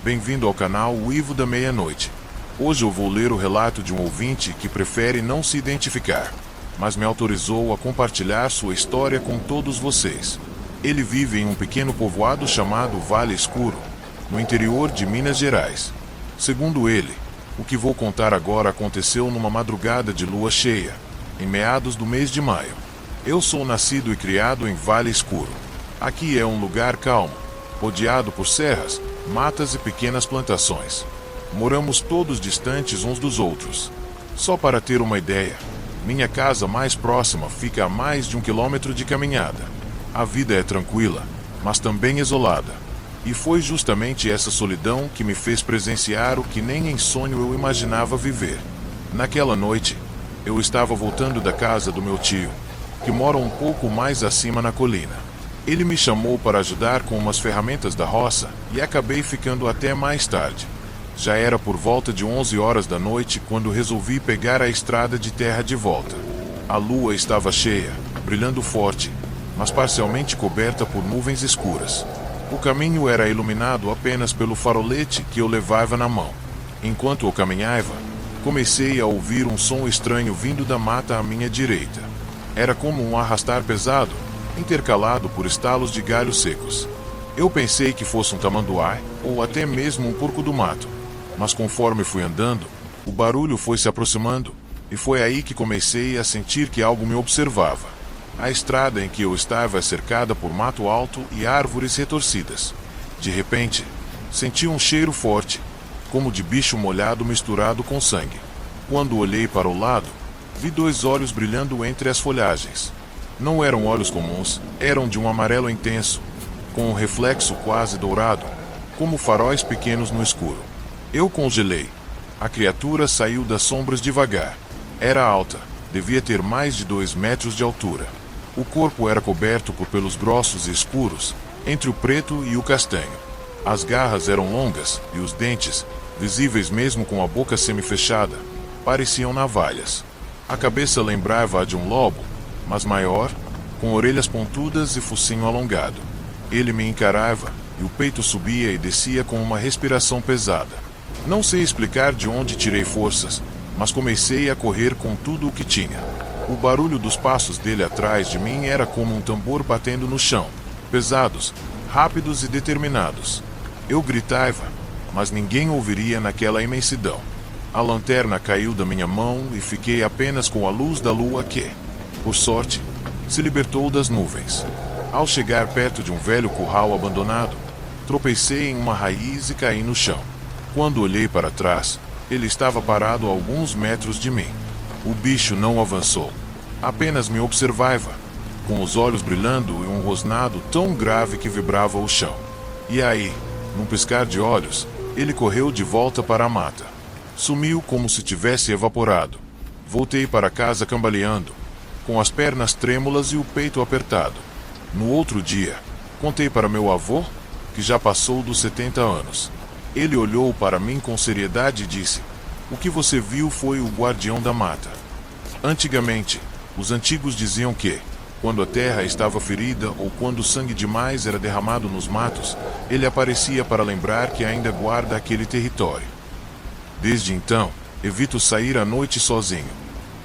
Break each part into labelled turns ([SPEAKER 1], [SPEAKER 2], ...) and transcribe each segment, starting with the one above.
[SPEAKER 1] Bem-vindo ao canal Uivo da Meia-Noite. Hoje eu vou ler o relato de um ouvinte que prefere não se identificar, mas me autorizou a compartilhar sua história com todos vocês. Ele vive em um pequeno povoado chamado Vale Escuro, no interior de Minas Gerais. Segundo ele, o que vou contar agora aconteceu numa madrugada de lua cheia, em meados do mês de maio. Eu sou nascido e criado em Vale Escuro. Aqui é um lugar calmo, rodeado por serras, matas e pequenas plantações. Moramos todos distantes uns dos outros. Só para ter uma ideia, minha casa mais próxima fica a mais de 1 quilômetro de caminhada. A vida é tranquila, mas também isolada. E foi justamente essa solidão que me fez presenciar o que nem em sonho eu imaginava viver. Naquela noite, eu estava voltando da casa do meu tio, que mora um pouco mais acima na colina. Ele me chamou para ajudar com umas ferramentas da roça e acabei ficando até mais tarde. Já era por volta de 11 horas da noite quando resolvi pegar a estrada de terra de volta. A lua estava cheia, brilhando forte, mas parcialmente coberta por nuvens escuras. O caminho era iluminado apenas pelo farolete que eu levava na mão. Enquanto eu caminhava, comecei a ouvir um som estranho vindo da mata à minha direita. Era como um arrastar pesado, intercalado por estalos de galhos secos. Eu pensei que fosse um tamanduá ou até mesmo um porco do mato, mas conforme fui andando, o barulho foi se aproximando e foi aí que comecei a sentir que algo me observava. A estrada em que eu estava é cercada por mato alto e árvores retorcidas. De repente, senti um cheiro forte, como de bicho molhado misturado com sangue. Quando olhei para o lado, vi 2 olhos brilhando entre as folhagens. Não eram olhos comuns, eram de um amarelo intenso, com um reflexo quase dourado, como faróis pequenos no escuro. Eu congelei. A criatura saiu das sombras devagar. Era alta, devia ter mais de 2 metros de altura. O corpo era coberto por pelos grossos e escuros, entre o preto e o castanho. As garras eram longas e os dentes, visíveis mesmo com a boca semifechada, pareciam navalhas. A cabeça lembrava a de um lobo, mas maior, com orelhas pontudas e focinho alongado. Ele me encarava, e o peito subia e descia com uma respiração pesada. Não sei explicar de onde tirei forças, mas comecei a correr com tudo o que tinha. O barulho dos passos dele atrás de mim era como um tambor batendo no chão, pesados, rápidos e determinados. Eu gritava, mas ninguém ouviria naquela imensidão. A lanterna caiu da minha mão e fiquei apenas com a luz da lua que, por sorte, se libertou das nuvens. Ao chegar perto de um velho curral abandonado, tropecei em uma raiz e caí no chão. Quando olhei para trás, ele estava parado a alguns metros de mim. O bicho não avançou, apenas me observava, com os olhos brilhando e um rosnado tão grave que vibrava o chão. E aí, num piscar de olhos, ele correu de volta para a mata. Sumiu como se tivesse evaporado. Voltei para casa cambaleando, com as pernas trêmulas e o peito apertado. No outro dia, contei para meu avô, que já passou dos 70 anos. Ele olhou para mim com seriedade e disse: "O que você viu foi o guardião da mata." Antigamente, os antigos diziam que, quando a terra estava ferida ou quando sangue demais era derramado nos matos, ele aparecia para lembrar que ainda guarda aquele território. Desde então, evito sair à noite sozinho.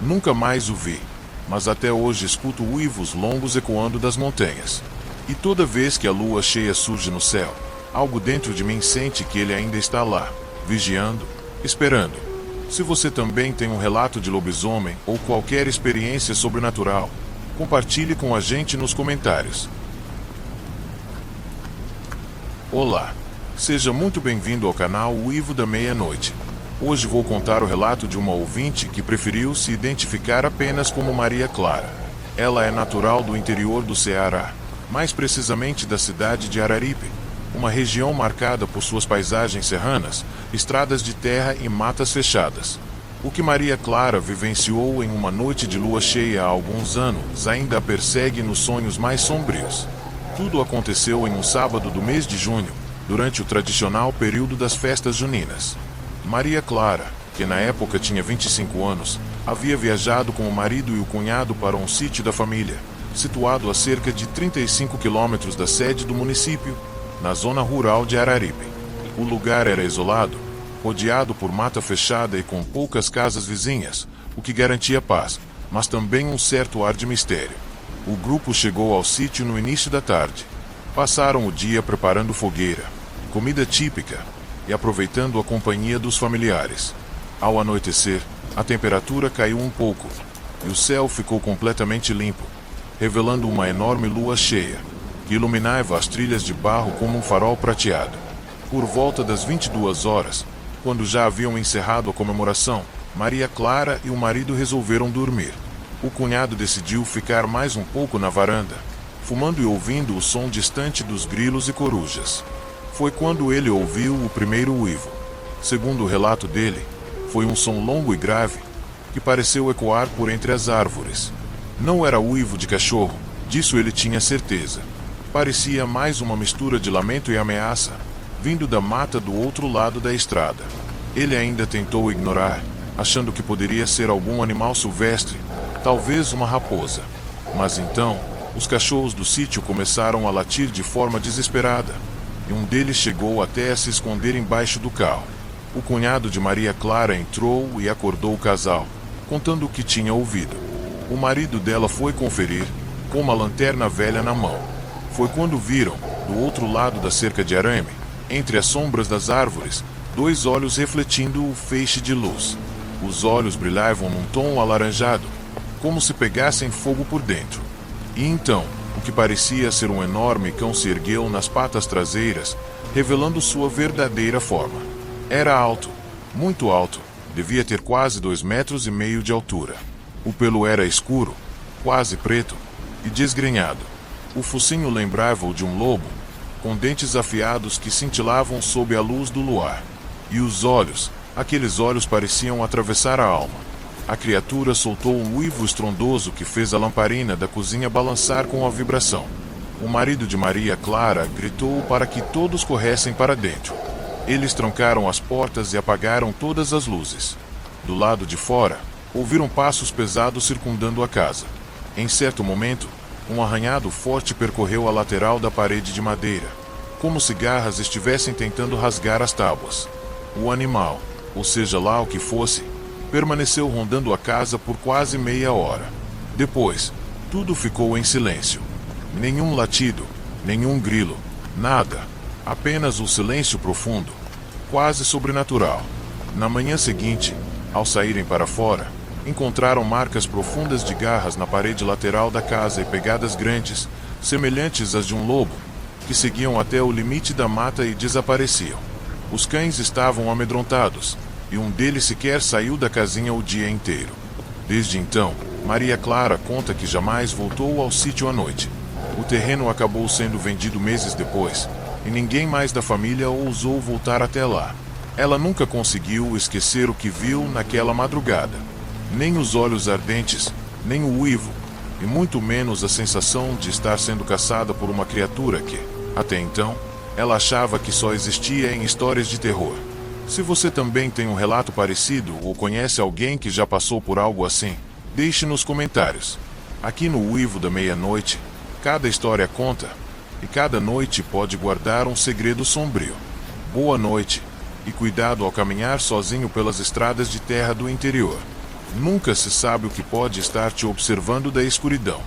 [SPEAKER 1] Nunca mais o vi, mas até hoje escuto uivos longos ecoando das montanhas. E toda vez que a lua cheia surge no céu, algo dentro de mim sente que ele ainda está lá, vigiando, esperando. Se você também tem um relato de lobisomem ou qualquer experiência sobrenatural, compartilhe com a gente nos comentários. Olá, seja muito bem-vindo ao canal Uivo da Meia-Noite. Hoje vou contar o relato de uma ouvinte que preferiu se identificar apenas como Maria Clara. Ela é natural do interior do Ceará, mais precisamente da cidade de Araripe, uma região marcada por suas paisagens serranas, estradas de terra e matas fechadas. O que Maria Clara vivenciou em uma noite de lua cheia há alguns anos ainda a persegue nos sonhos mais sombrios. Tudo aconteceu em um sábado do mês de junho, durante o tradicional período das festas juninas. Maria Clara, que na época tinha 25 anos, havia viajado com o marido e o cunhado para um sítio da família, situado a cerca de 35 quilômetros da sede do município, na zona rural de Araripe. O lugar era isolado, rodeado por mata fechada e com poucas casas vizinhas, o que garantia paz, mas também um certo ar de mistério. O grupo chegou ao sítio no início da tarde. Passaram o dia preparando fogueira, comida típica, e aproveitando a companhia dos familiares. Ao anoitecer, a temperatura caiu um pouco, e o céu ficou completamente limpo, revelando uma enorme lua cheia, que iluminava as trilhas de barro como um farol prateado. Por volta das 22 horas, quando já haviam encerrado a comemoração, Maria Clara e o marido resolveram dormir. O cunhado decidiu ficar mais um pouco na varanda, fumando e ouvindo o som distante dos grilos e corujas. Foi quando ele ouviu o primeiro uivo. Segundo o relato dele, foi um som longo e grave, que pareceu ecoar por entre as árvores. Não era uivo de cachorro, disso ele tinha certeza. Parecia mais uma mistura de lamento e ameaça, vindo da mata do outro lado da estrada. Ele ainda tentou ignorar, achando que poderia ser algum animal silvestre, talvez uma raposa. Mas então, os cachorros do sítio começaram a latir de forma desesperada, e um deles chegou até a se esconder embaixo do carro. O cunhado de Maria Clara entrou e acordou o casal, contando o que tinha ouvido. O marido dela foi conferir, com uma lanterna velha na mão. Foi quando viram, do outro lado da cerca de arame, entre as sombras das árvores, dois olhos refletindo o feixe de luz. Os olhos brilhavam num tom alaranjado, como se pegassem fogo por dentro. E então, o que parecia ser um enorme cão se ergueu nas patas traseiras, revelando sua verdadeira forma. Era alto, muito alto, devia ter quase 2,5 metros de altura. O pelo era escuro, quase preto, e desgrenhado. O focinho lembrava-o de um lobo, com dentes afiados que cintilavam sob a luz do luar. E os olhos, aqueles olhos pareciam atravessar a alma. A criatura soltou um uivo estrondoso que fez a lamparina da cozinha balançar com a vibração. O marido de Maria Clara gritou para que todos corressem para dentro. Eles trancaram as portas e apagaram todas as luzes. Do lado de fora, ouviram passos pesados circundando a casa. Em certo momento, um arranhado forte percorreu a lateral da parede de madeira, como se garras estivessem tentando rasgar as tábuas. O animal, ou seja lá o que fosse, permaneceu rondando a casa por quase meia hora. Depois, tudo ficou em silêncio. Nenhum latido, nenhum grilo, nada. Apenas o silêncio profundo, quase sobrenatural. Na manhã seguinte, ao saírem para fora, encontraram marcas profundas de garras na parede lateral da casa e pegadas grandes, semelhantes às de um lobo, que seguiam até o limite da mata e desapareciam. Os cães estavam amedrontados, e um deles sequer saiu da casinha o dia inteiro. Desde então, Maria Clara conta que jamais voltou ao sítio à noite. O terreno acabou sendo vendido meses depois, e ninguém mais da família ousou voltar até lá. Ela nunca conseguiu esquecer o que viu naquela madrugada. Nem os olhos ardentes, nem o uivo, e muito menos a sensação de estar sendo caçada por uma criatura que, até então, ela achava que só existia em histórias de terror. Se você também tem um relato parecido ou conhece alguém que já passou por algo assim, deixe nos comentários. Aqui no Uivo da Meia-Noite, cada história conta, e cada noite pode guardar um segredo sombrio. Boa noite, e cuidado ao caminhar sozinho pelas estradas de terra do interior. Nunca se sabe o que pode estar te observando da escuridão.